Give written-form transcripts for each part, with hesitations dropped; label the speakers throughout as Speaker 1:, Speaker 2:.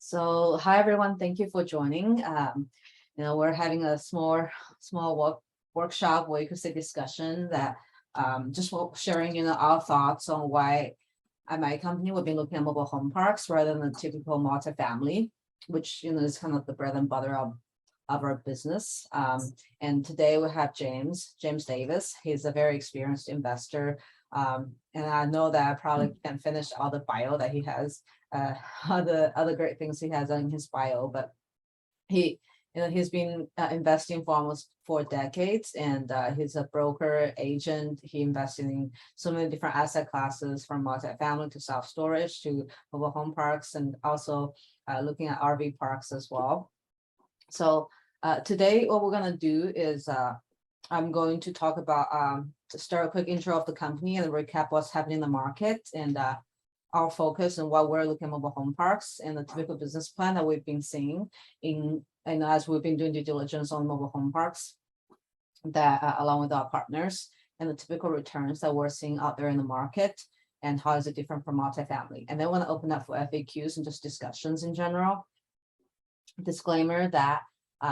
Speaker 1: So hi everyone, thank you for joining. We're having a small workshop where you could say discussion that just sharing our thoughts on why at my company we've been looking at mobile home parks rather than the typical multifamily, which is kind of the bread and butter of our business. And today we have James Davis. He's a very experienced investor. And I know that I probably can't finish all the bio that he has, other great things he has on his bio, but he's been investing for almost 4 decades, and he's a broker agent. He invested in so many different asset classes, from multifamily to self-storage to mobile home parks, and also looking at RV parks as well. So today what we're going to do is I'm going to talk about to start a quick intro of the company and recap what's happening in the market, and our focus and what we're looking at mobile home parks and the typical business plan that we've been seeing and as we've been doing due diligence on mobile home parks, that along with our partners, and the typical returns that we're seeing out there in the market, and how is it different from multifamily. And then I want to open up for FAQs and just discussions in general. Disclaimer that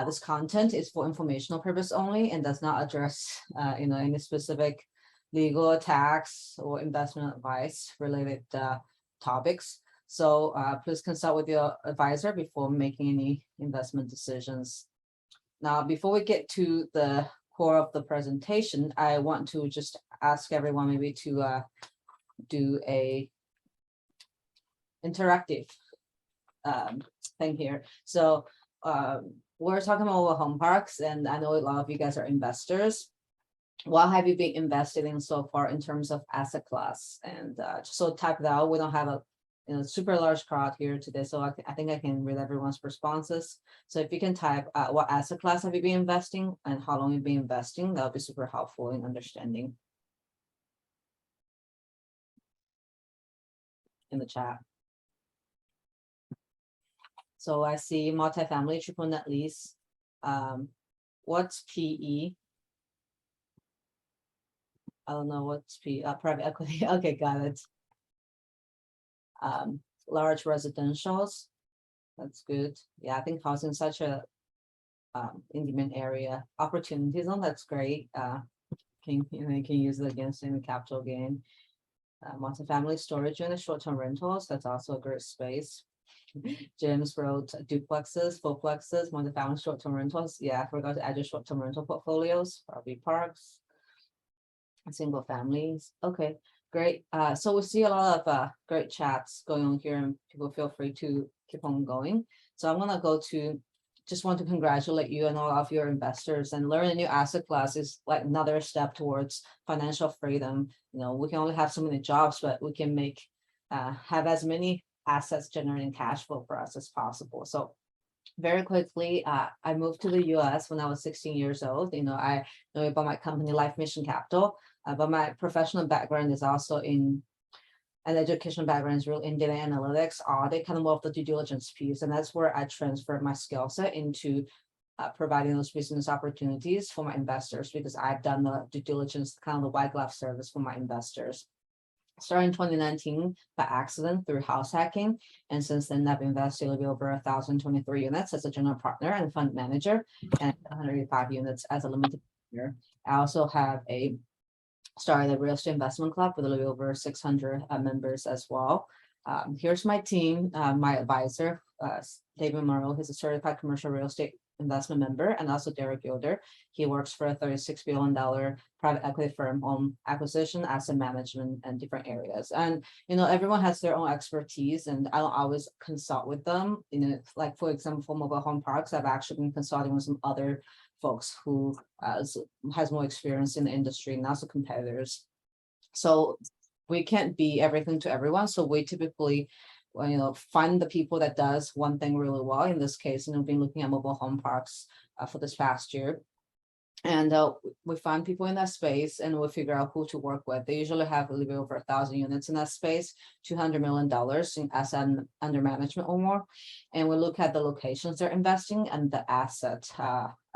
Speaker 1: this content is for informational purpose only and does not address any specific legal, tax, or investment advice related topics. So please consult with your advisor before making any investment decisions. Now, before we get to the core of the presentation, I want to just ask everyone maybe to do a interactive thing here. So we're talking about mobile home parks, and I know a lot of you guys are investors. What have you been invested in so far in terms of asset class? And so type that out. We don't have a super large crowd here today, so I think I can read everyone's responses. So if you can type what asset class have you been investing and how long you've been investing, that would be super helpful in understanding in the chat. So I see multifamily, triple net lease. What's PE? I don't know what's PE. Private equity. Okay, got it. Large residentials. That's good. Yeah, I think housing is such a in-demand area. Opportunity zone. That's great. You can use it against any capital gain. Multifamily storage unit, short-term rentals. That's also a great space. James wrote duplexes, fourplexes, multifamily short-term rentals. Yeah, I forgot to add your short-term rental portfolios, RV parks, single families. Okay, great. So we see a lot of great chats going on here, and people feel free to keep on going. So I'm gonna go to, just want to congratulate you and all of your investors, and learn a new asset class is like another step towards financial freedom. We can only have so many jobs, but we can make have as many assets generating cash flow for us as possible. So very quickly, I moved to the US when I was 16 years old. I know about my company, Life Mission Capital, but my professional background is also in an educational background is real in data analytics, audit, kind of more of the due diligence piece. And that's where I transferred my skill set into providing those business opportunities for my investors, because I've done the due diligence, kind of the white glove service for my investors. Started in 2019 by accident through house hacking, and since then I've invested a little over 1,023 units as a general partner and fund manager, and 185 units as a limited partner. I also have started a real estate investment club with a little over 600 members as well. Here's my team, my advisor, David Morrow. He's a certified commercial real estate investment member, and also Derek Yoder. He works for a $36 billion private equity firm on acquisition, asset management, and different areas. And everyone has their own expertise, and I don't always consult with them. Like for example, for mobile home parks, I've actually been consulting with some other folks who has more experience in the industry, and also competitors. So we can't be everything to everyone. So we typically find the people that does one thing really well. In this case, been looking at mobile home parks for this past year, and we find people in that space, and we figure out who to work with. They usually have a little bit over 1,000 units in that space, $200 million in asset under management or more, and we look at the locations they're investing and the asset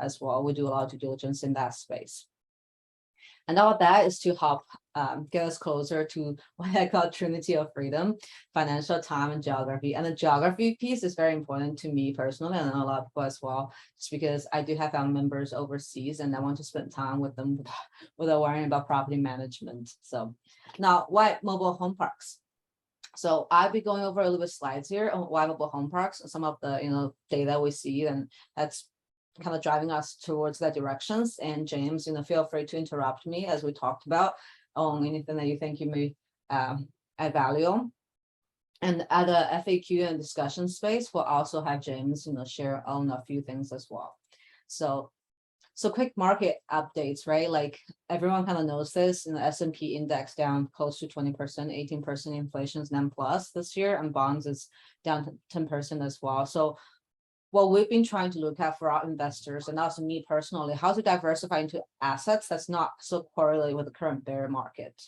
Speaker 1: as well. We do a lot of due diligence in that space. And all that is to help get us closer to what I call Trinity of Freedom: financial, time, and geography. And the geography piece is very important to me personally, and a lot of people as well, just because I do have family members overseas and I want to spend time with them without worrying about property management. So now, why mobile home parks? So I'll be going over a little bit slides here on why mobile home parks and some of the data we see, and that's kind of driving us towards that directions. And James, feel free to interrupt me as we talked about on anything that you think you may add value on. And at the FAQ and discussion space, we'll also have James, share on a few things as well. So quick market updates, right? Like everyone kind of knows this, S&P index down close to 20%, 18% inflation is 9+ this year, and bonds is down to 10% as well. So what we've been trying to look at for our investors, and also me personally, how to diversify into assets that's not so correlated with the current bear market.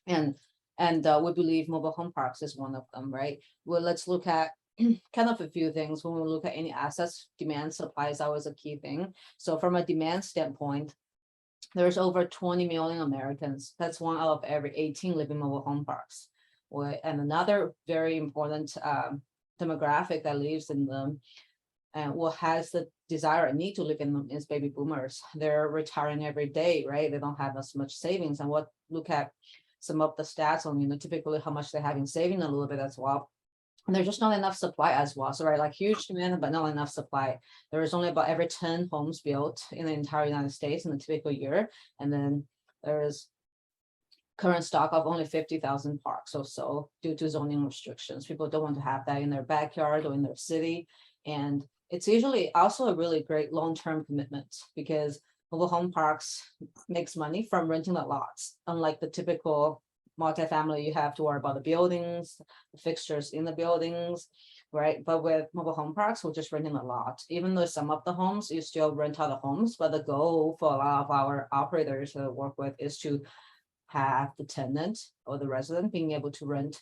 Speaker 1: And we believe mobile home parks is one of them, right? Well, let's look at kind of a few things. When we look at any assets, demand, supply is always a key thing. So from a demand standpoint, there's over 20 million Americans. That's 1 out of every 18 live in mobile home parks. And another very important demographic that lives in them and what has the desire and need to live in them is baby boomers. They're retiring every day, right? They don't have as much savings. And look at some of the stats on, typically how much they have in saving a little bit as well. And there's just not enough supply as well. So, right, like huge demand, but not enough supply. There is only about every 10 homes built in the entire United States in a typical year. And then there is current stock of only 50,000 parks or so due to zoning restrictions. People don't want to have that in their backyard or in their city. And it's usually also a really great long-term commitment because mobile home parks makes money from renting the lots, unlike the typical multifamily. You have to worry about the buildings, the fixtures in the buildings, right? But with mobile home parks, we're just renting a lot. Even though some of the homes, you still rent out the homes, but the goal for a lot of our operators to work with is to have the tenant or the resident being able to rent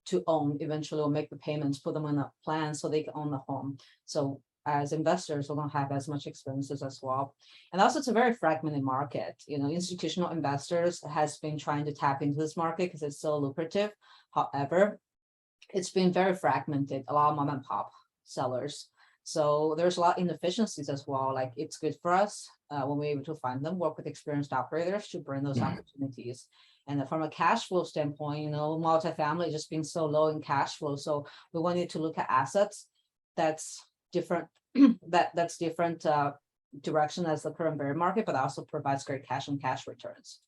Speaker 1: to own eventually, or make the payments, put them in a plan so they can own the home. So as investors, we don't have as much expenses as well. And also it's a very fragmented market. Institutional investors has been trying to tap into this market because it's so lucrative. However, it's been very fragmented, a lot of mom and pop sellers. So there's a lot of inefficiencies as well. Like it's good for us when we're able to find them, work with experienced operators to bring those opportunities. And from a cash flow standpoint, multifamily just being so low in cash flow. So we wanted to look at assets that's different, that's different direction as the current bear market, but also provides great cash on cash returns,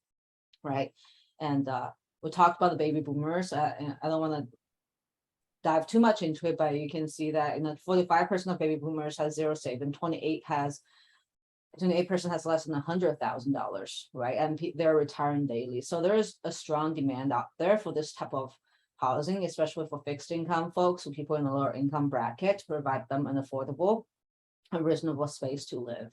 Speaker 1: right? And we talked about the baby boomers. And I don't want to dive too much into it, but you can see that 45% of baby boomers has zero saved, and 28% has less than $100,000, right? And they're retiring daily. So there is a strong demand out there for this type of housing, especially for fixed income folks, or people in a lower income bracket, to provide them an affordable and reasonable space to live.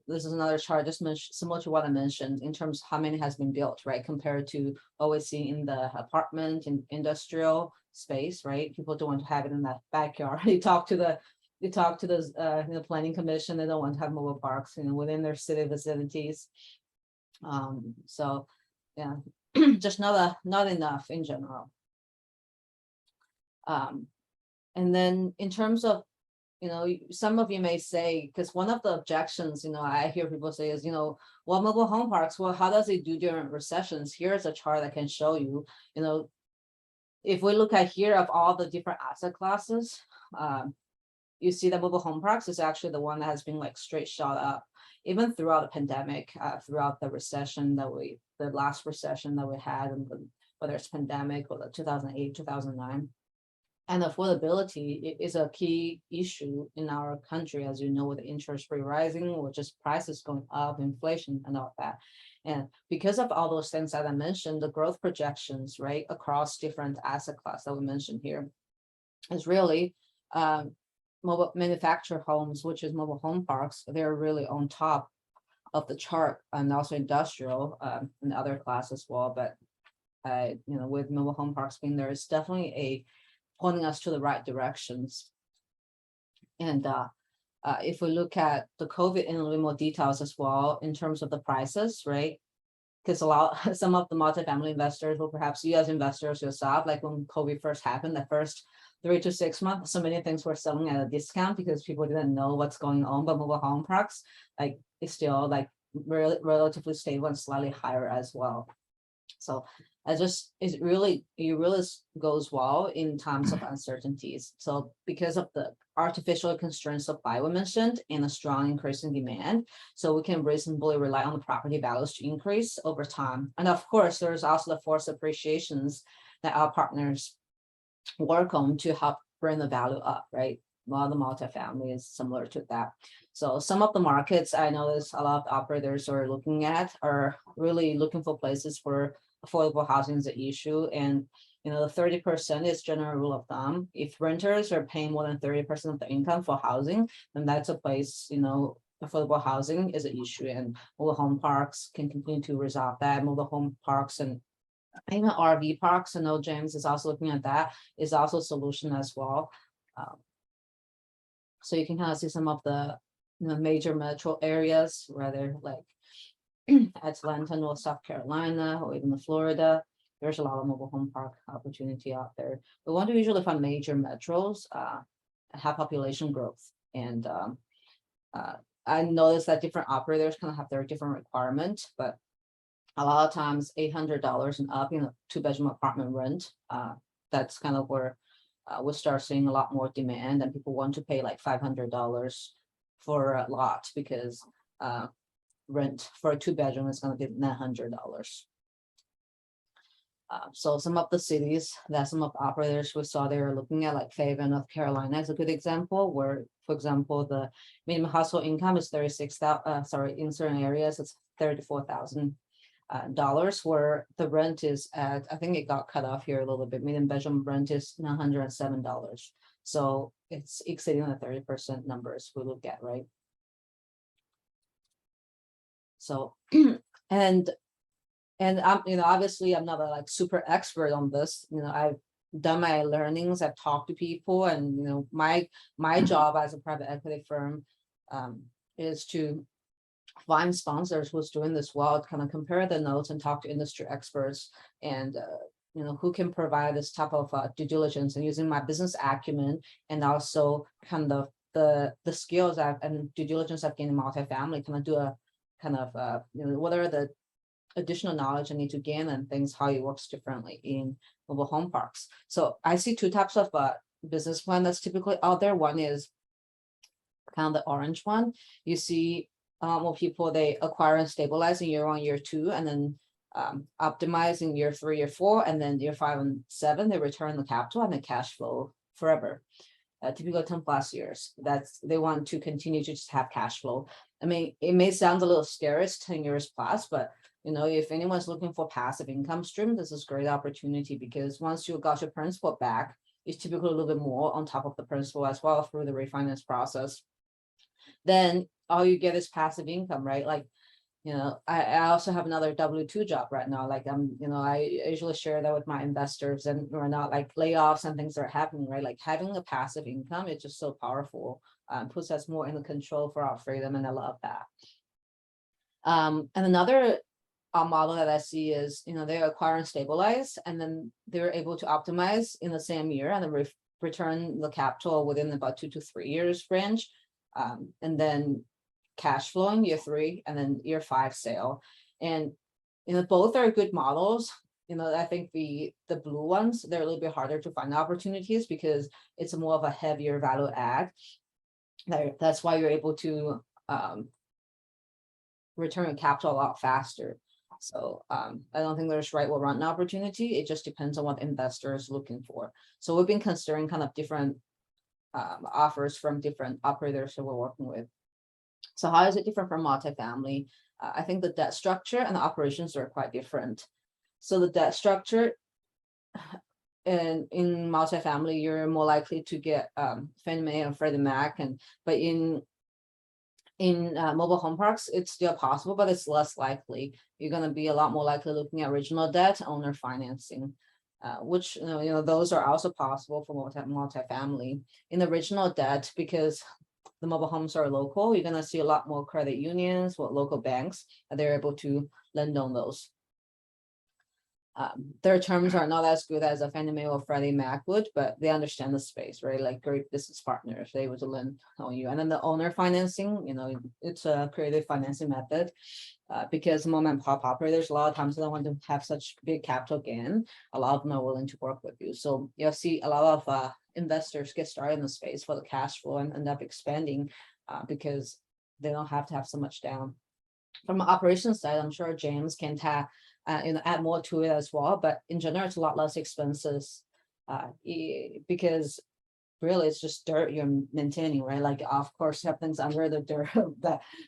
Speaker 1: This is another chart just similar to what I mentioned in terms of how many has been built, right? Compared to what we see in the apartment and industrial space, right? People don't want to have it in that backyard. You talk to the planning commission, they don't want to have mobile parks, within their city vicinities. So yeah, just not enough in general. And then in terms of, some of you may say, because one of the objections, I hear people say is, well, mobile home parks, well, how does it do during recessions? Here's a chart I can show you. If we look at here of all the different asset classes, you see that mobile home parks is actually the one that has been like straight shot up, even throughout the pandemic, throughout the recession the last recession that we had, and whether it's pandemic or the 2008, 2009. And affordability is a key issue in our country, as you know, with the interest rate rising or just prices going up, inflation and all that. And because of all those things that I mentioned, the growth projections, right, across different asset class that we mentioned here is really mobile manufactured homes, which is mobile home parks. They're really on top of the chart, and also industrial and other class as well. But with mobile home parks being there, it's definitely pointing us to the right directions. And if we look at the COVID in a little more details as well, in terms of the prices, right? Because some of the multifamily investors, or perhaps you as investors yourself, like when COVID first happened, the first 3 to 6 months, so many things were selling at a discount because people didn't know what's going on. But mobile home parks, like, it's still like relatively stable and slightly higher as well. So it really goes well in times of uncertainties. So because of the artificial constrained supply we mentioned and a strong increase in demand, so we can reasonably rely on the property values to increase over time. And of course, there's also the forced appreciations that our partners work on to help bring the value up, right? While the multifamily is similar to that. So some of the markets I notice a lot of operators are looking at are really looking for places where affordable housing is an issue. And the 30% is general rule of thumb. If renters are paying more than 30% of the income for housing, then that's a place, affordable housing is an issue, and mobile home parks can continue to resolve that. Mobile home parks and even RV parks, I know James is also looking at that, is also a solution as well. So you can kind of see some of the major metro areas, whether like Atlanta, North South Carolina, or even Florida. There's a lot of mobile home park opportunity out there. We want to usually find major metros have population growth. And I noticed that different operators kind of have their different requirements, but a lot of times $800 and up, 2-bedroom apartment rent. That's kind of where we'll start seeing a lot more demand, and people want to pay like $500 for a lot because rent for a 2-bedroom is going to be $900. So some of the cities that some of the operators we saw, they were looking at, like Fayetteville, North Carolina is a good example, where, for example, the minimum household income is $36,000. In certain areas, it's $34,000. Where the rent is at, I think it got cut off here a little bit, medium bedroom rent is $907. So it's exceeding the 30% numbers we look at, right? So and I'm, obviously I'm not a like super expert on this. I've done my learnings, I've talked to people, and my job as a private equity firm is to find sponsors who's doing this well, kind of compare the notes and talk to industry experts, and who can provide this type of due diligence, and using my business acumen and also kind of the skills and due diligence I've gained in multifamily, kind of do a kind of what are the additional knowledge I need to gain and things, how it works differently in mobile home parks. So I see two types of business plan that's typically out there. One is kind of the orange one. You see more people, they acquire and stabilize in year 1, year 2, and then optimize in year 3, year 4, and then year 5 and 7, they return the capital and the cash flow forever. Typically 10+ years. They want to continue to just have cash flow. I mean, it may sound a little scary, it's 10 years plus, but if anyone's looking for passive income stream, this is a great opportunity, because once you got your principal back, it's typically a little bit more on top of the principal as well through the refinance process. Then all you get is passive income, right? Like, I also have another W-2 job right now. Like I usually share that with my investors, and we're not like layoffs and things are happening, right? Like having a passive income, it's just so powerful, puts us more in the control for our freedom, and I love that. And another model that I see is, they acquire and stabilize, and then they're able to optimize in the same year, and then return the capital within about 2 to 3 years range, and then cash flow in year 3, and then year 5 sale. And both are good models. I think the blue ones, they're a little bit harder to find opportunities because it's more of a heavier value add. That's why you're able to return capital a lot faster. So I don't think there's right or wrong opportunity. It just depends on what the investor is looking for. So we've been considering kind of different offers from different operators that we're working with. So how is it different from multifamily? I think the debt structure and the operations are quite different. So the debt structure in multifamily, you're more likely to get Fannie Mae and Freddie Mac, but in mobile home parks, it's still possible, but it's less likely. You're going to be a lot more likely looking at original debt, owner financing, which those are also possible for multifamily. In original debt, because the mobile homes are local, you're gonna see a lot more credit unions or local banks, and they're able to lend on those. Their terms are not as good as a Fannie Mae or Freddie Mac would, but they understand the space, right? Like great business partners, they able to lend on you. And then the owner financing, it's a creative financing method, because mom and pop operators, a lot of times they don't want to have such big capital gain. A lot of them are willing to work with you. So you'll see a lot of investors get started in the space for the cash flow and end up expanding, because they don't have to have so much down. From an operations side, I'm sure James can add more to it as well, but in general, it's a lot less expenses, because really it's just dirt you're maintaining, right? Like, of course, you have things under the dirt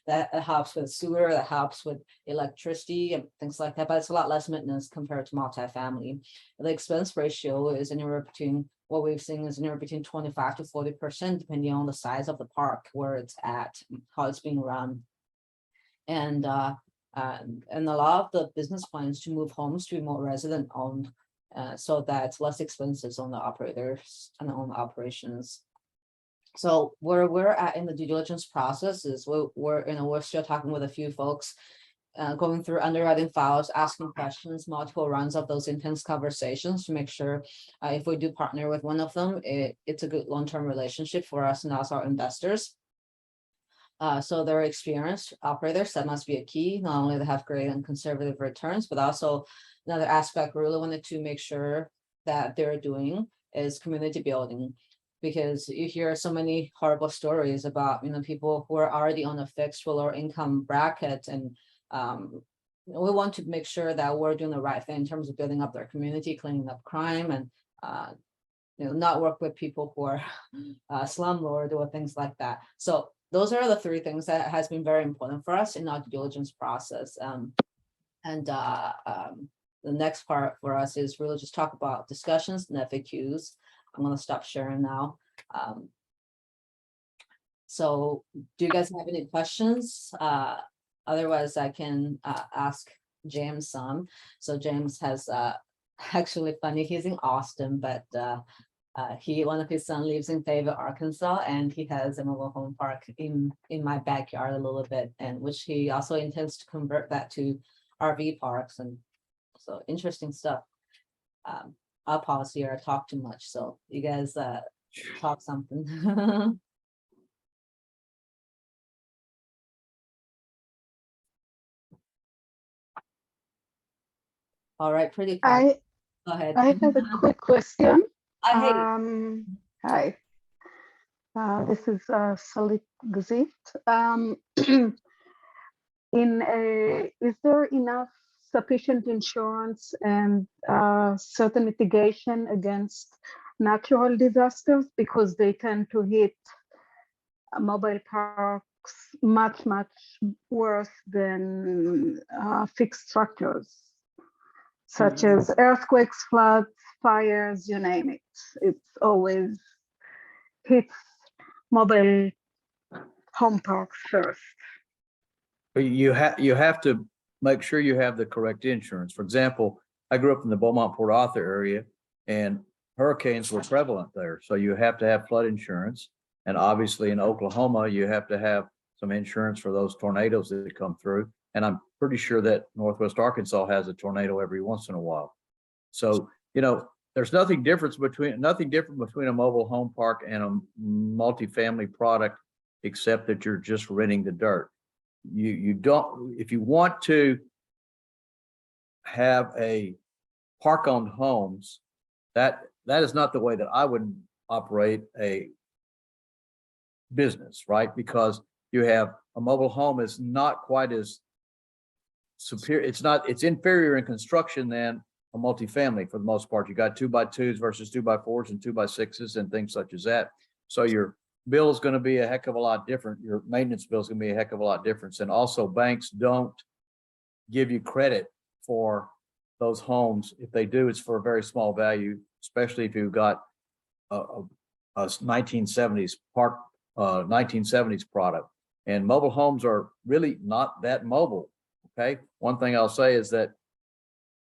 Speaker 1: that helps with sewer, that helps with electricity and things like that, but it's a lot less maintenance compared to multifamily. The expense ratio is anywhere between, what we've seen is anywhere between 25 to 40%, depending on the size of the park, where it's at, how it's being run. And a lot of the business plans to move homes to be more resident owned, so that less expenses on the operators and on the operations. So where we're at in the due diligence process is we're still talking with a few folks, going through underwriting files, asking questions, multiple runs of those intense conversations to make sure, if we do partner with one of them, it's a good long-term relationship for us and also our investors. So they're experienced operators, that must be a key. Not only they have great and conservative returns, but also another aspect we really wanted to make sure that they're doing is community building, because you hear so many horrible stories about people who are already on a fixed or lower income bracket, and we want to make sure that we're doing the right thing in terms of building up their community, cleaning up crime, and not work with people who are slumlord or things like that. So those are the three things that has been very important for us in our due diligence process. The next part for us is really just talk about discussions and FAQs. I'm going to stop sharing now. So do you guys have any questions? Otherwise, I can ask James some. So James has actually funny, he's in Austin, but one of his son lives in Fayetteville, Arkansas, and he has a mobile home park in my backyard a little bit, and which he also intends to convert that to RV parks. And so interesting stuff. I'll pause here, I talk too much, so you guys talk something. All right, pretty quick. Go ahead.
Speaker 2: I have a quick question.
Speaker 1: Hi.
Speaker 2: Hi, this is Salit Gazit. Is there enough sufficient insurance and certain mitigation against natural disasters, because they tend to hit mobile parks much worse than fixed structures, such as earthquakes, floods, fires, you name it. It's always hits mobile home parks first.
Speaker 3: But you have to make sure you have the correct insurance. For example, I grew up in the Beaumont Port Arthur area, and hurricanes were prevalent there. So you have to have flood insurance. And obviously in Oklahoma, you have to have some insurance for those tornadoes that come through. And I'm pretty sure that Northwest Arkansas has a tornado every once in a while. So, there's nothing different between a mobile home park and a multifamily product, except that you're just renting the dirt. You don't, if you want to have a park-owned homes, that is not the way that I would operate a business, right? Because you have a mobile home is not quite as superior. It's inferior in construction than a multifamily for the most part. You got 2x2s versus 2x4s and 2x6s and things such as that. So your bill is going to be a heck of a lot different. Your maintenance bill is going to be a heck of a lot different. And also banks don't give you credit for those homes. If they do, it's for a very small value, especially if you've got a 1970s 1970s product. And mobile homes are really not that mobile. Okay. One thing I'll say is that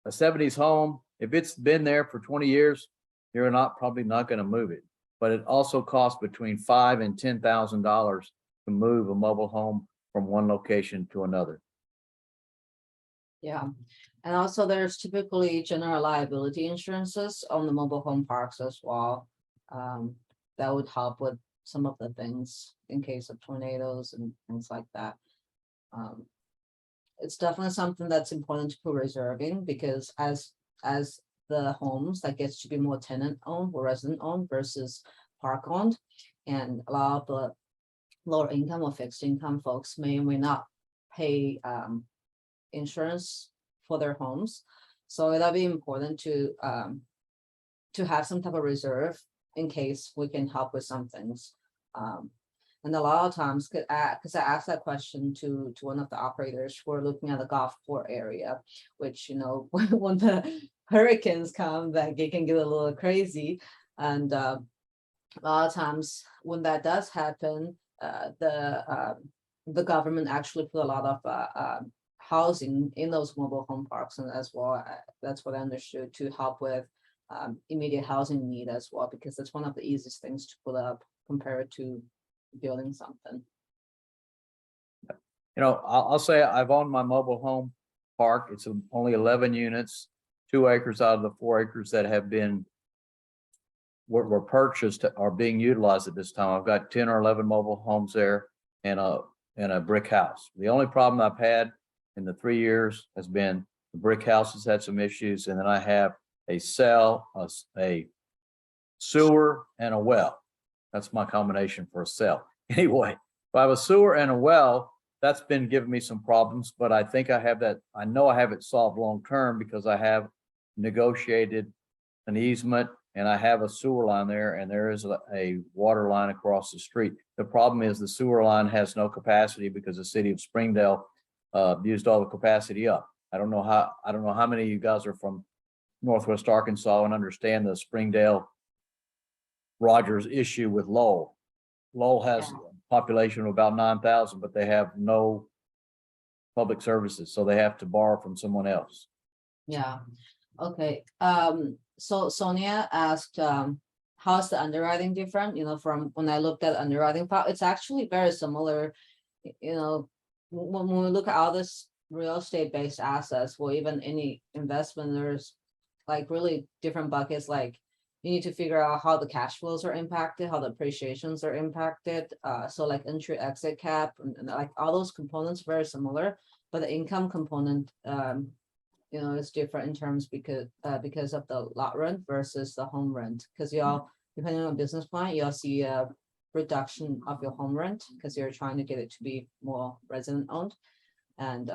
Speaker 3: a 70s home, if it's been there for 20 years, you're probably not going to move it. but it also costs between $5,000 and $10,000 to move a mobile home from one location to another.
Speaker 1: Yeah, and also there's typically general liability insurances on the mobile home parks as well. That would help with some of the things in case of tornadoes and things like that. It's definitely something that's important to put reserve in, because as the homes that gets to be more tenant owned or resident owned versus park owned, and a lot of the lower income or fixed income folks may or may not pay insurance for their homes. So that'd be important to have some type of reserve in case we can help with some things. And a lot of times, because I asked that question to one of the operators who are looking at the Gulfport area, which, you know, when the hurricanes come, that it can get a little crazy. And a lot of times when that does happen, the government actually put a lot of housing in those mobile home parks, and as well, that's what I understood, to help with immediate housing need as well, because that's one of the easiest things to put up compared to building something.
Speaker 3: You know, I'll say I've owned my mobile home park. It's only 11 units, 2 acres out of the 4 acres that have been were purchased are being utilized at this time. I've got 10 or 11 mobile homes there and a brick house. The only problem I've had in the 3 years has been the brick house has had some issues, and then I have a cell, a sewer, and a well. That's my combination for a cell. Anyway, if I have a sewer and a well, that's been giving me some problems, but I think I have that. I know I have it solved long term because I have negotiated an easement and I have a sewer line there, and there is a water line across the street. The problem is the sewer line has no capacity because the city of Springdale used all the capacity up. I don't know how many of you guys are from Northwest Arkansas and understand the Springdale Rogers issue with Lowell. Lowell has a population of about 9,000, but they have no public services, so they have to borrow from someone else.
Speaker 1: Yeah, okay. So Sonia asked, how's the underwriting different? You know, from when I looked at underwriting file, it's actually very similar. You know, when we look at all this real estate based assets, or even any investment, there's like really different buckets. Like you need to figure out how the cash flows are impacted, how the appreciations are impacted. So like entry exit cap and like all those components very similar, but the income component you know, is different in terms because of the lot rent versus the home rent. Because y'all, depending on business plan, you'll see a reduction of your home rent because you're trying to get it to be more resident owned, and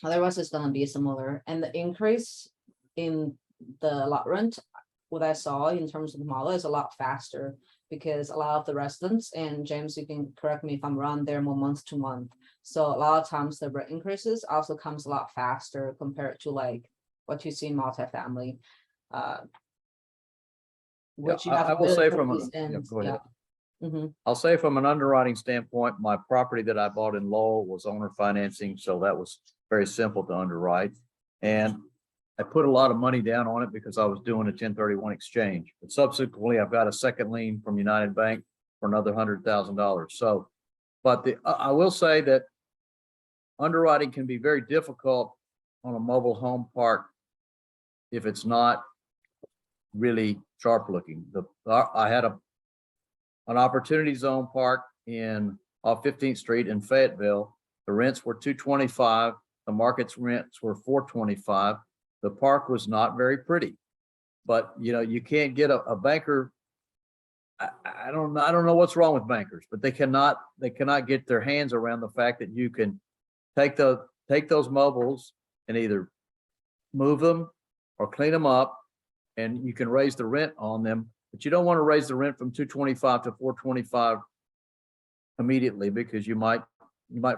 Speaker 1: otherwise it's going to be similar. And the increase in the lot rent, what I saw in terms of the model, is a lot faster because a lot of the residents, and James, you can correct me if I'm wrong, they're more month to month. So a lot of times the rent increases also comes a lot faster compared to like what you see in multifamily. Which you have
Speaker 3: I will
Speaker 1: really
Speaker 3: say
Speaker 1: put
Speaker 3: from
Speaker 1: these ends,
Speaker 3: go ahead.
Speaker 1: Mhm.
Speaker 3: I'll say from an underwriting standpoint, my property that I bought in Lowell was owner financing, so that was very simple to underwrite. And I put a lot of money down on it because I was doing a 1031 exchange. But subsequently, I've got a second lien from United Bank for another $100,000. So, but I will say that underwriting can be very difficult on a mobile home park if it's not really sharp looking. I had an opportunity zone park off 15th Street in Fayetteville. The rents were $225. The market's rents were $425. The park was not very pretty, but you know, you can't get a banker. I don't know what's wrong with bankers, but they cannot get their hands around the fact that you can take those mobiles and either move them or clean them up, and you can raise the rent on them, but you don't want to raise the rent from $225 to $425 immediately because you might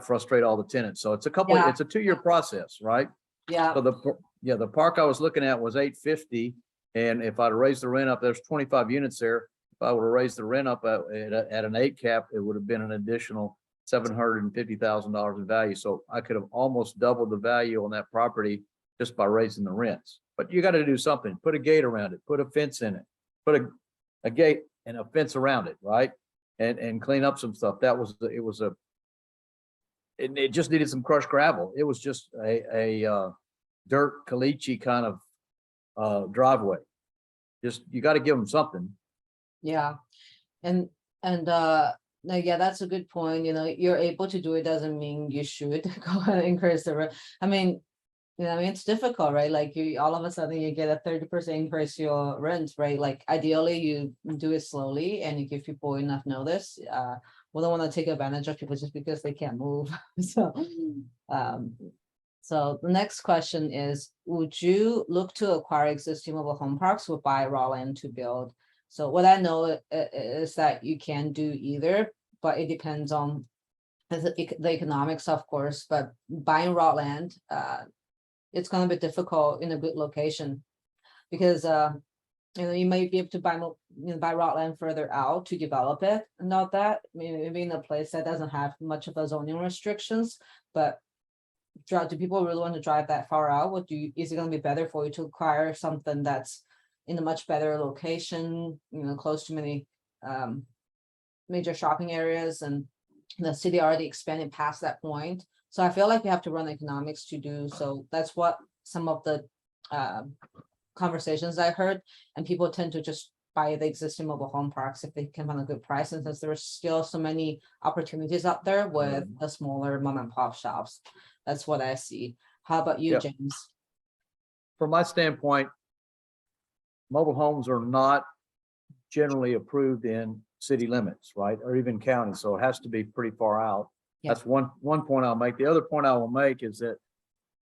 Speaker 3: frustrate all the tenants. So it's a 2-year process, right?
Speaker 1: Yeah.
Speaker 3: So the park I was looking at was $850, and if I'd raised the rent up, there's 25 units there. If I would have raised the rent up at an 8 cap, it would have been an additional $750,000 in value. So I could have almost doubled the value on that property just by raising the rents. But you got to do something. Put a gate around it. Put a fence in it. Put a gate and a fence around it, right? And clean up some stuff. It just needed some crushed gravel. It was just a dirt caliche kind of driveway. Just, you got to give them something.
Speaker 1: Yeah, and no, yeah, that's a good point. You know, you're able to do it doesn't mean you should go and increase the rent. I mean, it's difficult, right? Like you all of a sudden you get a 30% increase your rent, right? Like ideally you do it slowly and you give people enough notice. We don't want to take advantage of people just because they can't move. So so the next question is, would you look to acquire existing mobile home parks or buy raw land to build? So what I know is that you can do either, but it depends on the economics, of course, but buying raw land, it's going to be difficult in a good location because, you might be able to buy raw land further out to develop it. Not that, maybe in a place that doesn't have much of the zoning restrictions, but do people really want to drive that far out? Is it going to be better for you to acquire something that's in a much better location, close to many major shopping areas, and the city already expanded past that point? So I feel like we have to run economics to do so. That's what some of the conversations I heard, and people tend to just buy the existing mobile home parks if they can find a good price, and since there's still so many opportunities out there with the smaller mom and pop shops. That's what I see. How about you,
Speaker 3: Yep.
Speaker 1: James?
Speaker 3: From my standpoint, mobile homes are not generally approved in city limits, right? Or even county. So it has to be pretty far out.
Speaker 1: Yeah.
Speaker 3: That's one point I'll make. The other point I will make is that,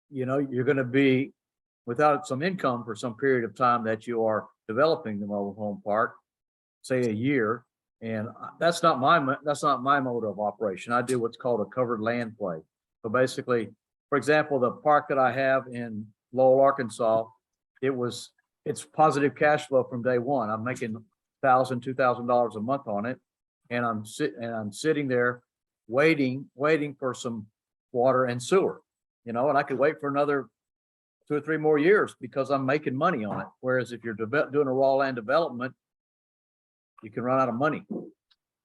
Speaker 3: you're going to be without some income for some period of time that you are developing the mobile home park, say a year. And that's not my mode of operation. I do what's called a covered land play. So basically, for example, the park that I have in Lowell, Arkansas, it's positive cash flow from day one. I'm making $1,000, $2,000 a month on it. And I'm sitting there waiting for some water and sewer, and I could wait for another 2 or 3 more years because I'm making money on it. Whereas if you're doing a raw land development, you can run out of money.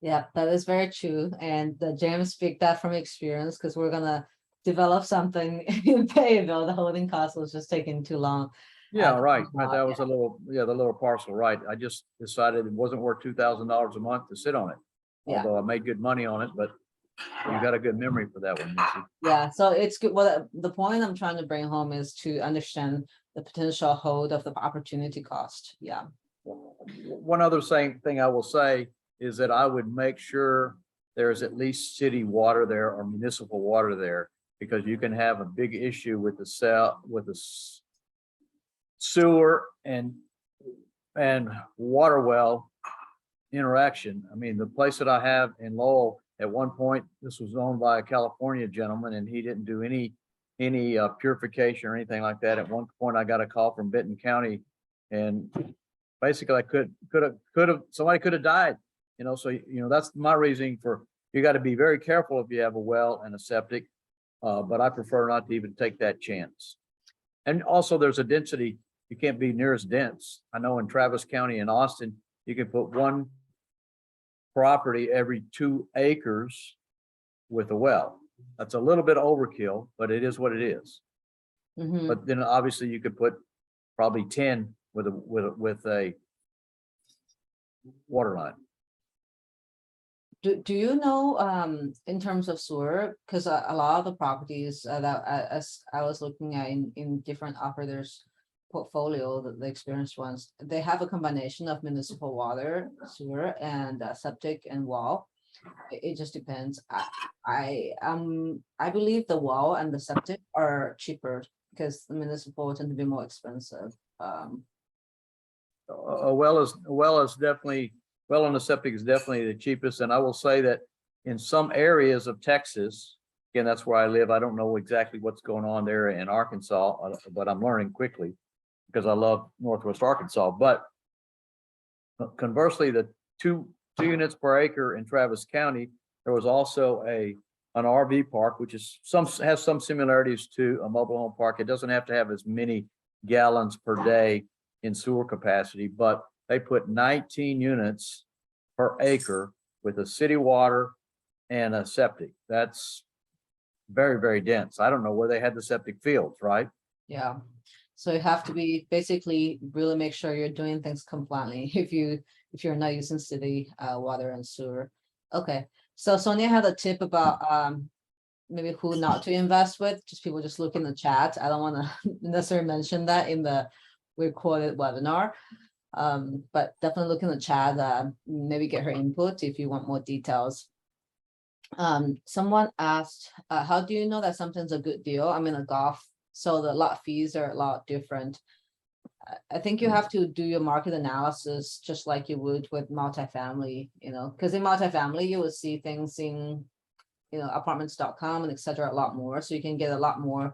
Speaker 1: Yeah, that is very true. And James speak that from experience, because we're gonna develop something in Fayetteville. The holding cost was just taking too long.
Speaker 3: Yeah, right.
Speaker 1: Wow,
Speaker 3: That was the little parcel, right? I just decided it wasn't worth $2,000 a month to sit on it.
Speaker 1: Yeah.
Speaker 3: Although I made good money on it, but you got a good memory for that one, Missy.
Speaker 1: Yeah, so it's good. Well, the point I'm trying to bring home is to understand the potential hold of the opportunity cost. Yeah.
Speaker 3: One other thing I will say is that I would make sure there's at least city water there or municipal water there, because you can have a big issue with the sewer and water well interaction. I mean, the place that I have in Lowell, at one point, this was owned by a California gentleman, and he didn't do any purification or anything like that. At one point, I got a call from Benton County, and basically, somebody could have died. So that's my reasoning for, you got to be very careful if you have a well and a septic, but I prefer not to even take that chance. And also, there's a density. You can't be near as dense. I know in Travis County and Austin, you can put one property every 2 acres with a well. That's a little bit overkill, but it is what it is.
Speaker 1: Mhm.
Speaker 3: But then obviously you could put probably 10 with a water line.
Speaker 1: Do you know, in terms of sewer, because a lot of the properties that as I was looking at in different operators' portfolio, the experienced ones, they have a combination of municipal water, sewer, and septic and well. It just depends. I believe the well and the septic are cheaper because the municipal tend to be more expensive.
Speaker 3: A well is definitely, well, and the septic is definitely the cheapest. And I will say that in some areas of Texas, again, that's where I live. I don't know exactly what's going on there in Arkansas, but I'm learning quickly because I love Northwest Arkansas. But conversely, the two units per acre in Travis County, there was also an RV park, which has some similarities to a mobile home park. It doesn't have to have as many gallons per day in sewer capacity, but they put 19 units per acre with a city water and a septic. That's very, very dense. I don't know where they had the septic fields, right?
Speaker 1: Yeah, so you have to be basically really make sure you're doing things compliantly if you're not using city water and sewer. Okay, so Sonia had a tip about maybe who not to invest with, just people just look in the chat. I don't want to necessarily mention that in the recorded webinar. But definitely look in the chat, maybe get her input if you want more details. Someone asked, how do you know that something's a good deal? I'm in a golf, so the lot fees are a lot different. I think you have to do your market analysis just like you would with multifamily, because in multifamily, you will see things in, apartments.com and etc. a lot more. So you can get a lot more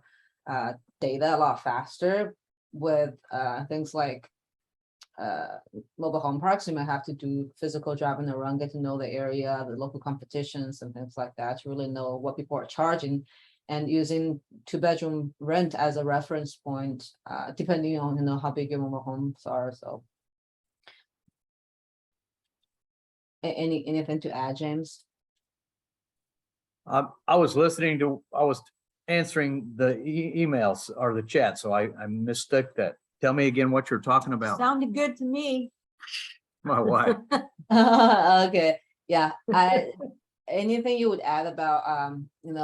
Speaker 1: data a lot faster with things like mobile home parks. You might have to do physical driving around, get to know the area, the local competitions and things like that to really know what people are charging, and using 2-bedroom rent as a reference point, depending on how big your mobile homes are. So anything to add, James?
Speaker 3: I was answering the emails or the chat, so I mistook that. Tell me again what you're talking about.
Speaker 1: Sounded good to me.
Speaker 3: My wife.
Speaker 1: Okay, yeah. Anything you would add about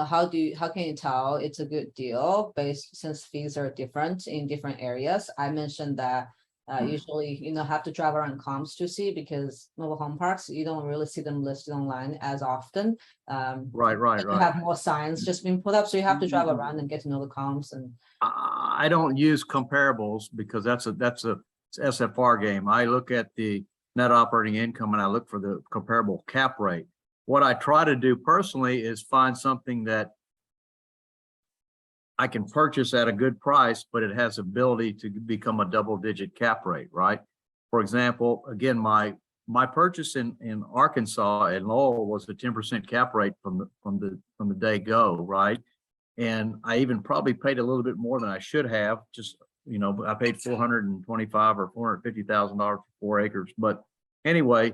Speaker 1: how can you tell it's a good deal since fees are different in different areas? I mentioned that usually have to drive around comps to see, because mobile home parks, you don't really see them listed online as often.
Speaker 3: Right.
Speaker 1: You have more signs just being put up, so you have to drive around and get to know the comps. And
Speaker 3: I don't use comparables because that's a SFR game. I look at the net operating income and I look for the comparable cap rate. What I try to do personally is find something that I can purchase at a good price, but it has ability to become a double-digit cap rate, right? For example, again, my purchase in Arkansas and Lowell was a 10% cap rate from the day go, right? And I even probably paid a little bit more than I should have. Just, I paid $425,000 or $450,000 for 4 acres. But anyway,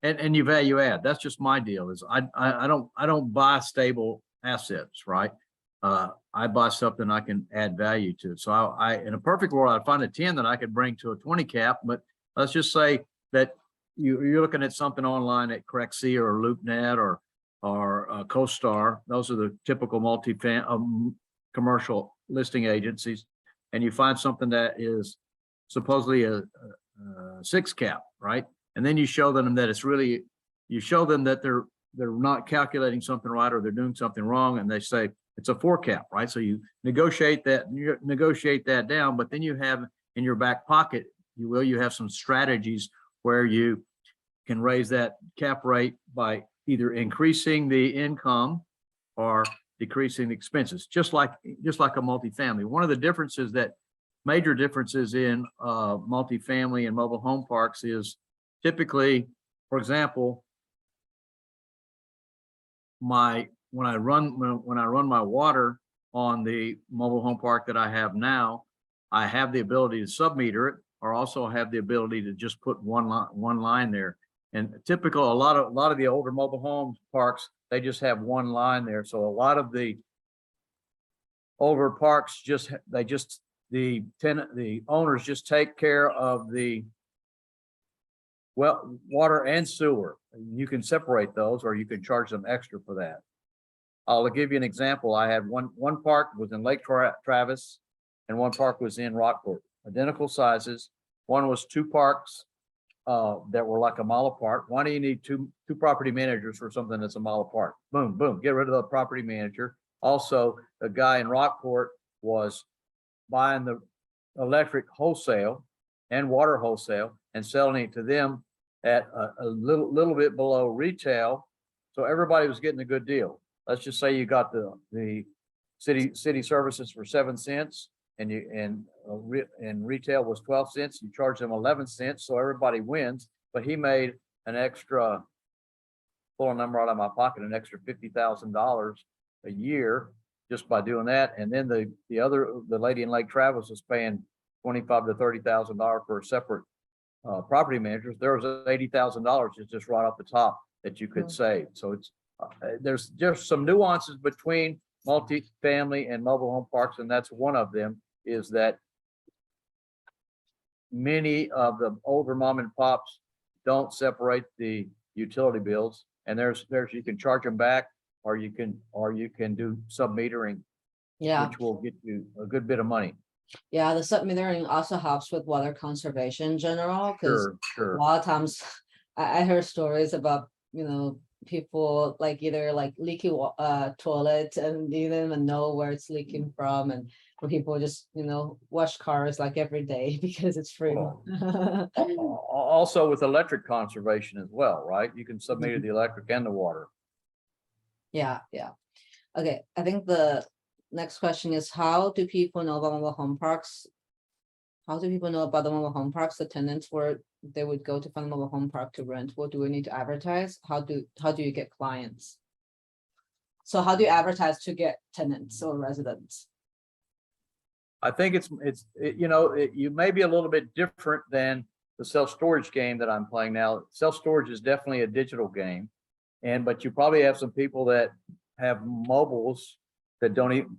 Speaker 3: and you value add. That's just my deal. Is I don't buy stable assets, right? I buy something I can add value to. So I in a perfect world, I'd find a 10 that I could bring to a 20 cap. But let's just say that you're looking at something online at Correxia or LoopNet or CoStar. Those are the typical commercial listing agencies, and you find something that is supposedly a 6 cap, right? And then you show them that they're not calculating something right, or they're doing something wrong, and they say it's a 4 cap, right? So you negotiate that down, but then you have in your back pocket, you have some strategies where you can raise that cap rate by either increasing the income or decreasing the expenses, just like a multifamily. One of the major differences in multifamily and mobile home parks is typically, for example, when I run my water on the mobile home park that I have now, I have the ability to sub-meter it, or also have the ability to just put one line there. And typical, a lot of the older mobile home parks, they just have one line there. So a lot of the older parks the owners just take care of the water and sewer. You can separate those, or you can charge them extra for that. I'll give you an example. I had one park was in Lake Travis and one park was in Rockport, identical sizes. One was 2 parks that were like a mile apart. Why do you need two property managers for something that's a mile apart? Boom, boom, get rid of the property manager. Also, the guy in Rockport was buying the electric wholesale and water wholesale and selling it to them at a little bit below retail. So everybody was getting a good deal. Let's just say you got the city services for 7 cents and retail was 12 cents. You charge them 11 cents. So everybody wins, but he made an extra, pull a number out of my pocket, an extra $50,000 a year just by doing that. And then the lady in Lake Travis was paying $25,000 to $30,000 for a separate property managers, there was $80,000 just right off the top that you could
Speaker 1: Mm.
Speaker 3: save. So it's, there's just some nuances between multifamily and mobile home parks, and that's one of them, is that many of the older mom and pops don't separate the utility bills, and there's you can charge them back, or you can do sub-metering,
Speaker 1: Yeah,
Speaker 3: which will get you a good bit of money.
Speaker 1: yeah, the sub-metering also helps with water conservation in general, because a
Speaker 3: Sure.
Speaker 1: lot of times I heard stories about, people like either like leaky toilet and you don't even know where it's leaking from, and where people just, wash cars like every day because it's free.
Speaker 3: Oh. Also with electric conservation as well, right? You can sub-meter the electric and the water.
Speaker 1: Yeah. Okay, I think the next question is, how do people know about mobile home parks? How do people know about the mobile home parks, the tenants where they would go to find a mobile home park to rent? What do we need to advertise? How do you get clients? So how do you advertise to get tenants or residents?
Speaker 3: I think you may be a little bit different than the self-storage game that I'm playing now. Self-storage is definitely a digital game. But you probably have some people that have mobiles that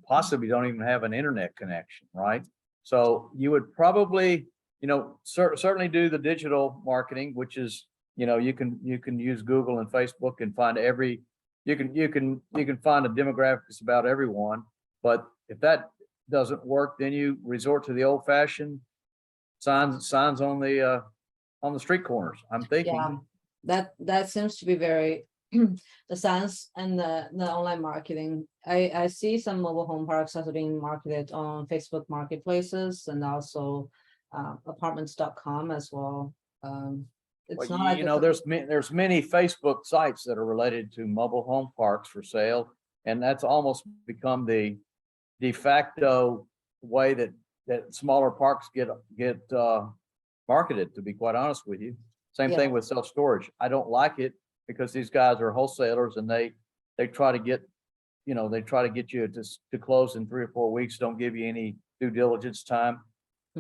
Speaker 3: possibly don't even have an internet connection, right? So you would probably, certainly do the digital marketing, which is, you can use Google and Facebook and find you can find a demographics about everyone. But if that doesn't work, then you resort to the old fashioned signs on the street corners. I'm thinking.
Speaker 1: Yeah, that seems to be very the signs and the online marketing. I see some mobile home parks also being marketed on Facebook marketplaces and also apartments.com as well. It's
Speaker 3: Well,
Speaker 1: not like
Speaker 3: there's many Facebook sites that are related to mobile home parks for sale, and that's almost become the de facto way that smaller parks get marketed, to be quite honest with you. Same thing with self-storage. I don't like it because these guys are wholesalers and they try to get, you to close in 3 or 4 weeks, don't give you any due diligence time.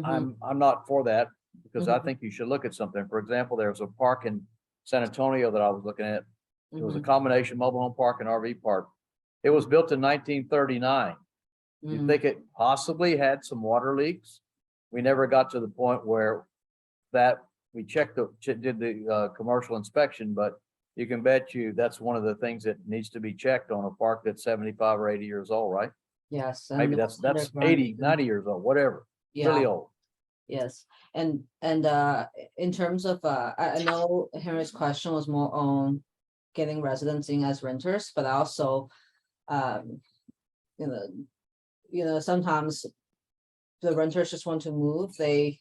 Speaker 3: I'm not for that, because I think you should look at something. For example, there's a park in San Antonio that I was looking at. It was a combination mobile home park and RV park. It was built in 1939. You think it possibly had some water leaks? We never got to the point where that we did the commercial inspection, but you can bet that's one of the things that needs to be checked on a park that's 75 or 80 years old, right?
Speaker 1: Yes.
Speaker 3: Maybe that's 80, 90 years old, whatever. Really old.
Speaker 1: Yes. And in terms of I know Henry's question was more on getting residents in as renters, but also sometimes the renters just want to move. They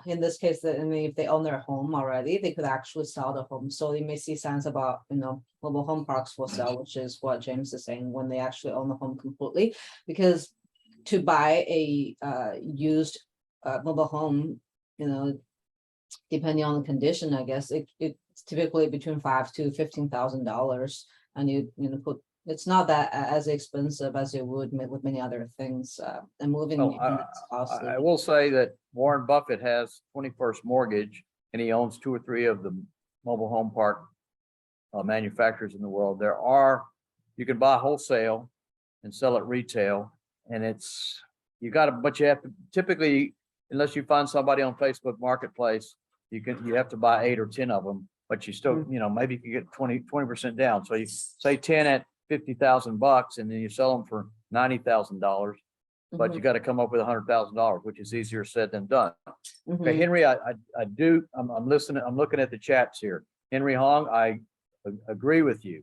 Speaker 1: in this case, if they own their home already, they could actually sell the home. So you may see signs about, mobile home parks for sale, which is what James is saying, when they actually own the home completely. Because to buy a used mobile home, depending on the condition, I guess it's typically between $5,000 to $15,000, and you put. It's not that as expensive as it would with many other things, and moving.
Speaker 3: I will say that Warren Buffett has 21st Mortgage, and he owns 2 or 3 of the mobile home park manufacturers in the world. You can buy wholesale and sell it retail, and but you have to typically, unless you find somebody on Facebook Marketplace, you have to buy 8 or 10 of them, but you still, maybe you can get 20% down. So you say 10 at $50,000, and then you sell them for $90,000, but you got to come up with $100,000, which is easier said than done. Okay, Henry, I'm listening. I'm looking at the chats here. Henry Hong, I agree with you.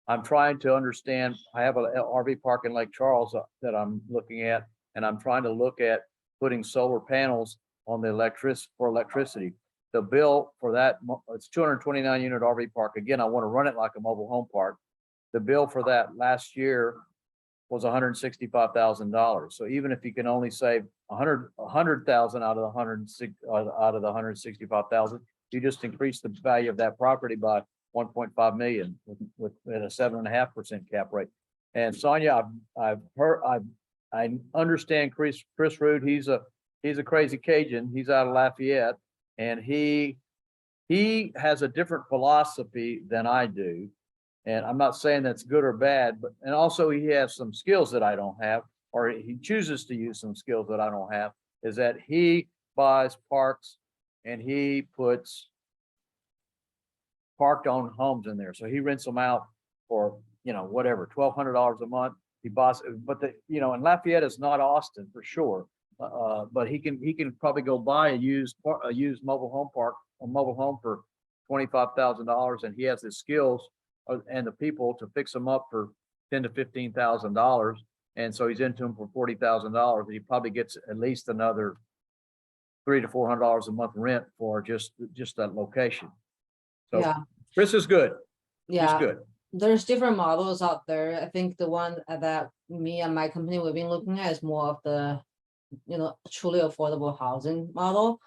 Speaker 3: I'm trying to understand. I have an RV park in Lake Charles that I'm looking at, and I'm trying to look at putting solar panels on the electricity. The bill for that, it's 229 unit RV park. Again, I want to run it like a mobile home park. The bill for that last year was $165,000. So even if you can only save 100,000 out of the 165,000, you just increase the value of that property by 1.5 million with a 7.5% cap rate. And Sonia, I understand Chris Root. He's a crazy Cajun. He's out of Lafayette, And he has a different philosophy than I do. And I'm not saying that's good or bad, but, and also he has some skills that I don't have, or he chooses to use some skills that I don't have, is that he buys parks and he puts parked owned homes in there. So he rents them out for, whatever, $1,200 a month. He buys, but and Lafayette is not Austin for sure. But he can probably go buy a used mobile home park, a mobile home for $25,000, and he has the skills and the people to fix them up for $10,000 to $15,000. And so he's into them for $40,000. He probably gets at least another $300 to $400 a month rent for just that location. So
Speaker 1: Yeah,
Speaker 3: Chris is good. He's
Speaker 1: yeah.
Speaker 3: good.
Speaker 1: There's different models out there. I think the one that me and my company we've been looking at is more of the, truly affordable housing model.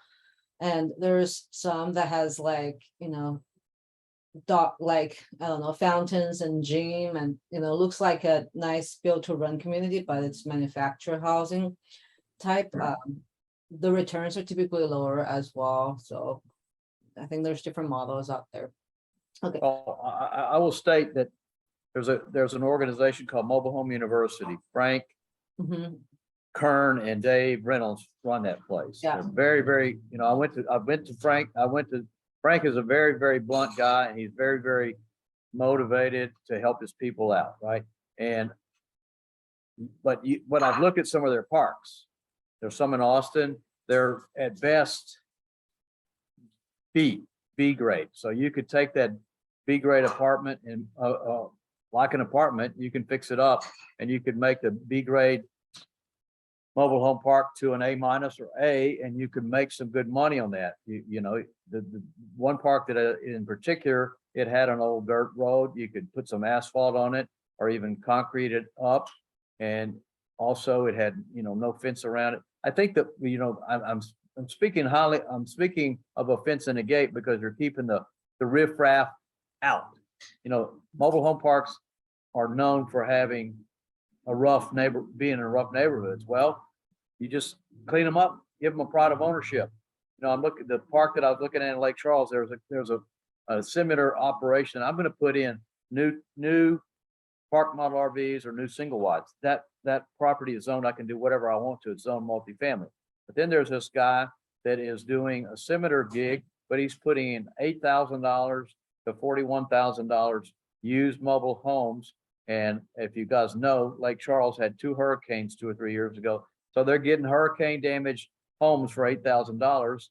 Speaker 1: And there's some that has like, I don't know, fountains and gym and, looks like a nice build to rent community, but it's manufactured housing type. The returns are typically lower as well. So I think there's different models out there. Okay.
Speaker 3: Well, I will state that there's an organization called Mobile Home University. Frank
Speaker 1: Mhm.
Speaker 3: Kern and Dave Reynolds run that place.
Speaker 1: Yeah.
Speaker 3: They're very, very, I went to Frank. Frank is a very, very blunt guy, and he's very, very motivated to help his people out, right? But I've looked at some of their parks. There's some in Austin. They're at best B grade. So you could take that B grade apartment and like an apartment, you can fix it up, and you could make the B grade mobile home park to an A minus or A, and you can make some good money on that. The one park that in particular, it had an old dirt road. You could put some asphalt on it or even concrete it up. And also it had, no fence around it. I think that, I'm speaking of a fence and a gate because you're keeping the riffraff out. Mobile home parks are known for having being in rough neighborhoods. Well, you just clean them up, give them a pride of ownership. I'm looking at the park that I was looking at in Lake Charles. There's a similar operation. I'm going to put in new park model RVs or new single wides. That property is zoned. I can do whatever I want to. It's zoned multifamily. But then there's this guy that is doing a similar gig, but he's putting in $8,000 to $41,000 used mobile homes. And if you guys know, Lake Charles had 2 hurricanes 2 or 3 years ago. So they're getting hurricane damaged homes for $8,000.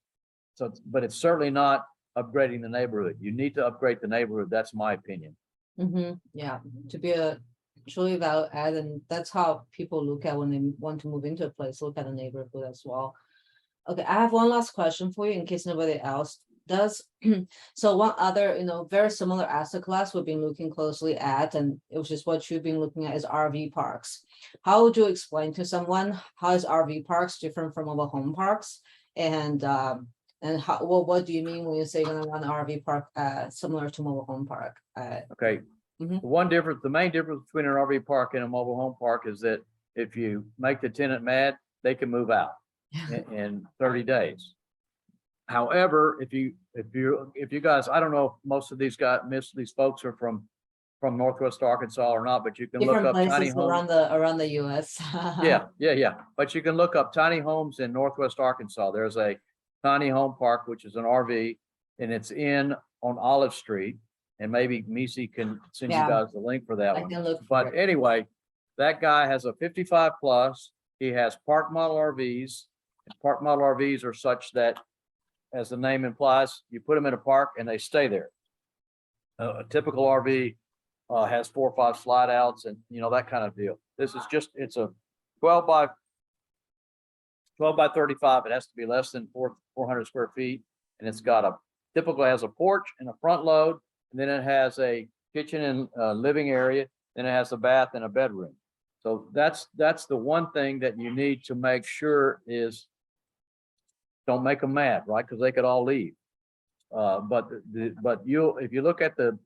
Speaker 3: So, but it's certainly not upgrading the neighborhood. You need to upgrade the neighborhood. That's my opinion.
Speaker 1: Yeah, to be a truly value add, and that's how people look at when they want to move into a place, look at the neighborhood as well. Okay, I have one last question for you in case nobody else does. So one other, very similar asset class we've been looking closely at, and it was just what you've been looking at, is RV parks. How would you explain to someone how is RV parks different from mobile home parks? And how, what do you mean when you say you're gonna run an RV park similar to mobile home park?
Speaker 3: Okay. The main difference between an RV park and a mobile home park is that if you make the tenant mad, they can move out in 30 days. However, if you guys, I don't know if most of these folks are from Northwest Arkansas or not, but you can look up tiny homes
Speaker 1: around the US.
Speaker 3: Yeah. But you can look up tiny homes in Northwest Arkansas. There's a tiny home park, which is an RV, and it's on Olive Street. And maybe Misi can send you guys the link for that one.
Speaker 1: Can look
Speaker 3: but anyway, that guy has a 55 plus. He has park model RVs. And park model RVs are such that, as the name implies, you put them in a park and they stay there. A typical RV has 4 or 5 slide outs and that kind of deal. This is it's a 12 by 35. It has to be less than 400 square feet, and it's got typically has a porch and a front load, and then it has a kitchen and living area. Then it has a bath and a bedroom. So that's the one thing that you need to make sure is don't make them mad, right? Because they could all leave. But if you look at the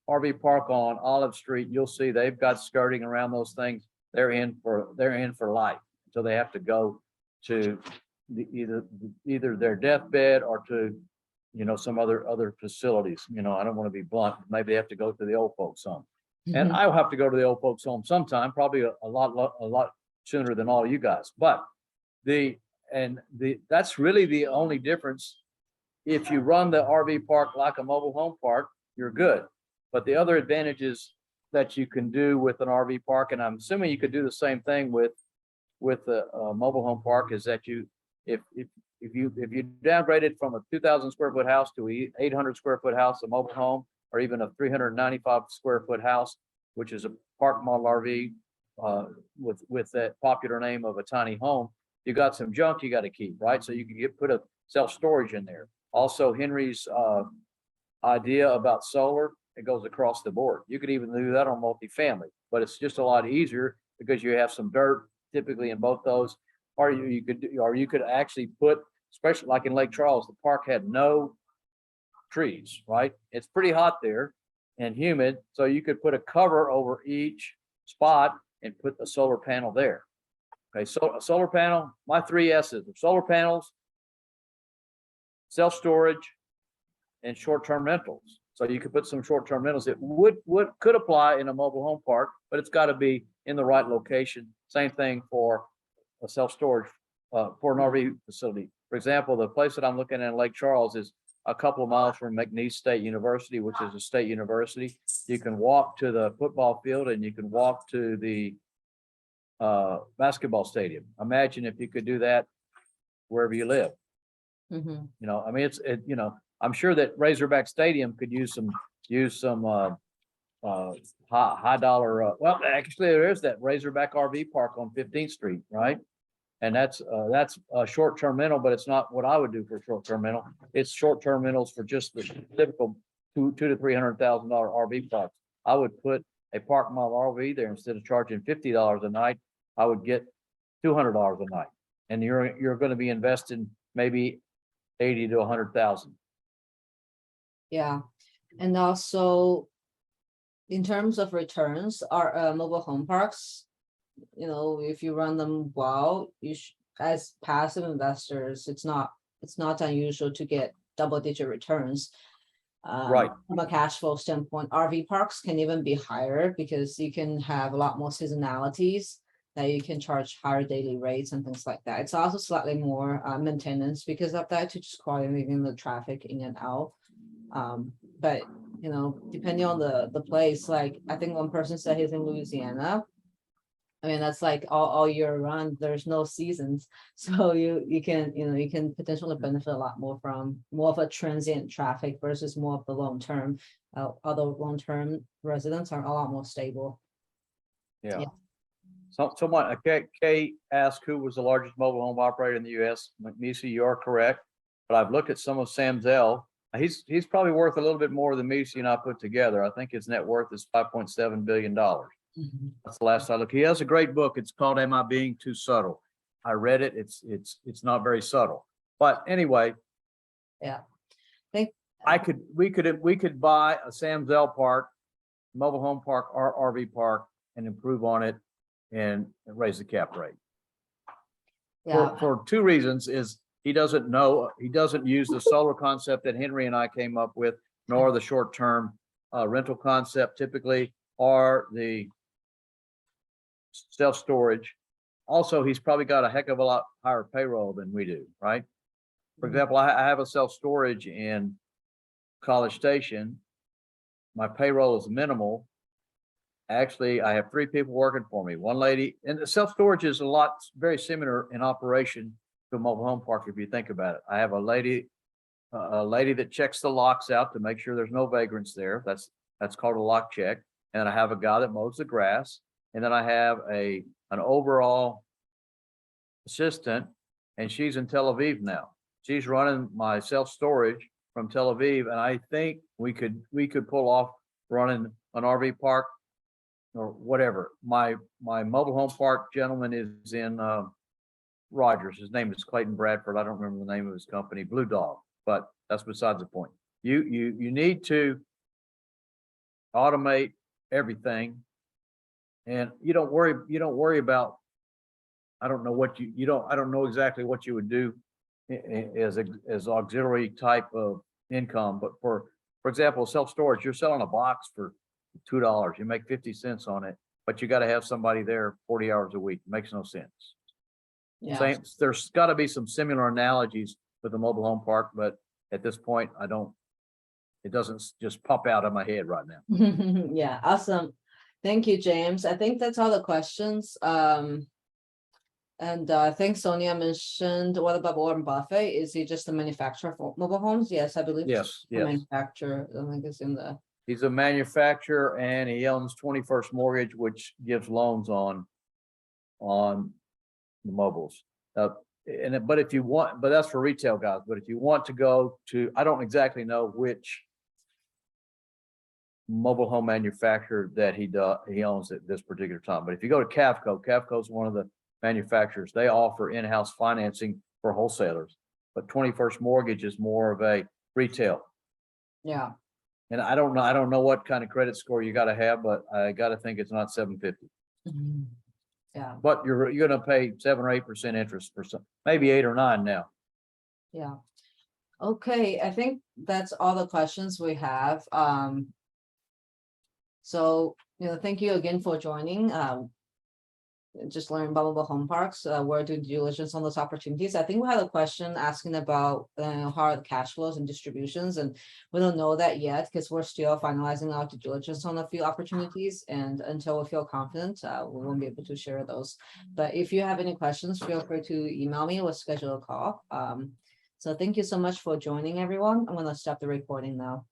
Speaker 3: RV park on Olive Street, you'll see they've got skirting around those things. They're in for life. So they have to go to either their deathbed or to, some other facilities. I don't want to be blunt. Maybe they have to go to the old folks home. And
Speaker 1: Mhm.
Speaker 3: I'll have to go to the old folks home sometime, probably a lot sooner than all you guys. But that's really the only difference. If you run the RV park like a mobile home park, you're good. But the other advantages that you can do with an RV park, and I'm assuming you could do the same thing with a mobile home park, is that if you downgrade it from a 2,000 square foot house to a 800 square foot house, a mobile home, or even a 395 square foot house, which is a park model RV, with that popular name of a tiny home, you got some junk you got to keep, right? So you can put a self storage in there. Also, Henry's idea about solar, it goes across the board. You could even do that on multifamily, but it's just a lot easier because you have some dirt typically in both those. Or you could actually put, especially like in Lake Charles, the park had no trees, right? It's pretty hot there and humid, so you could put a cover over each spot and put a solar panel there. Okay, so a solar panel, my 3 S's of solar panels, self-storage, and short-term rentals. So you could put some short-term rentals that could apply in a mobile home park, but it's got to be in the right location. Same thing for a self-storage for an RV facility. For example, the place that I'm looking at in Lake Charles is a couple of miles from McNeese State University, which is a state university. You can walk to the football field and you can walk to the basketball stadium. Imagine if you could do that wherever you live.
Speaker 1: Mhm.
Speaker 3: I mean, I'm sure that Razorback Stadium could use some high dollar. Well, actually, there is that Razorback RV park on 15th Street, right? And that's a short-term rental, but it's not what I would do for a short-term rental. It's short-term rentals for just the typical $200,000 to $300,000 RV parks. I would put a park model RV there. Instead of charging $50 a night, I would get $200 a night, and you're going to be investing maybe 80 to 100,000.
Speaker 1: Yeah, and also in terms of returns, our mobile home parks, if you run them well, as passive investors, it's not unusual to get double-digit returns.
Speaker 3: Right.
Speaker 1: From a cash flow standpoint, RV parks can even be higher because you can have a lot more seasonalities that you can charge higher daily rates and things like that. It's also slightly more maintenance because of that, to just coordinating the traffic in and out. But depending on the place, like I think one person said he's in Louisiana. I mean, that's like all year round. There's no seasons, so you can potentially benefit a lot more from more of a transient traffic versus more of the long term. Although long term residents are a lot more stable.
Speaker 3: Yeah.
Speaker 1: Yeah.
Speaker 3: So someone, Kay asked who was the largest mobile home operator in the U.S. McNeese, you are correct, but I've looked at some of Sam Zell. He's probably worth a little bit more than Misi and I put together. I think his net worth is $5.7 billion.
Speaker 1: Mhm.
Speaker 3: That's the last I looked. He has a great book. It's called Am I Being Too Subtle? I read it. It's not very subtle. But anyway,
Speaker 1: Yeah.
Speaker 3: we could buy a Sam Zell park, mobile home park, or RV park, and improve on it and raise the cap rate.
Speaker 1: Yeah.
Speaker 3: For 2 reasons: is he doesn't use the solar concept that Henry and I came up with, nor the short-term rental concept typically, or the self-storage. Also, he's probably got a heck of a lot higher payroll than we do, right? For example, I have a self-storage in College Station. My payroll is minimal. Actually, I have 3 people working for me. One lady, and the self-storage is very similar in operation to a mobile home park if you think about it. I have a lady that checks the locks out to make sure there's no vagrants there. That's called a lock check. And I have a guy that mows the grass. And then I have an overall assistant, and she's in Tel Aviv now. She's running my self-storage from Tel Aviv, and I think we could pull off running an RV park or whatever. My mobile home park gentleman is in Rogers. His name is Clayton Bradford. I don't remember the name of his company, Blue Dog, but that's besides the point. You need to automate everything. And you don't worry about I don't know what you don't, I don't know exactly what you would do as auxiliary type of income, but for example, self-storage, you're selling a box for $2, you make 50 cents on it, but you got to have somebody there 40 hours a week. Makes no sense.
Speaker 1: Yeah.
Speaker 3: Same, there's got to be some similar analogies with the mobile home park, but at this point, it doesn't just pop out of my head right now.
Speaker 1: Yeah, awesome. Thank you, James. I think that's all the questions. And I think Sonia mentioned, what about Warren Buffett? Is he just a manufacturer for mobile homes? Yes, I believe.
Speaker 3: Yes,
Speaker 1: A
Speaker 3: yes.
Speaker 1: manufacturer, I think it's in the,
Speaker 3: He's a manufacturer and he owns 21st Mortgage, which gives loans on the mobiles. But if you want, but that's for retail guys, but if you want to go to, I don't exactly know which mobile home manufacturer that he owns at this particular time. But if you go to Cavco is one of the manufacturers. They offer in-house financing for wholesalers, but 21st Mortgage is more of a retail.
Speaker 1: yeah.
Speaker 3: And I don't know what kind of credit score you got to have, but I got to think it's not 750.
Speaker 1: Mhm. Yeah,
Speaker 3: But you're going to pay 7 or 8% interest for some, maybe 8 or 9 now.
Speaker 1: yeah. Okay, I think that's all the questions we have. So, thank you again for joining. Just learn about mobile home parks, where to do due diligence on those opportunities. I think we had a question asking about how are the cash flows and distributions, and we don't know that yet because we're still finalizing our due diligence on a few opportunities, and until we feel confident, we won't be able to share those. But if you have any questions, feel free to email me or schedule a call. So thank you so much for joining, everyone. I'm gonna stop the recording now.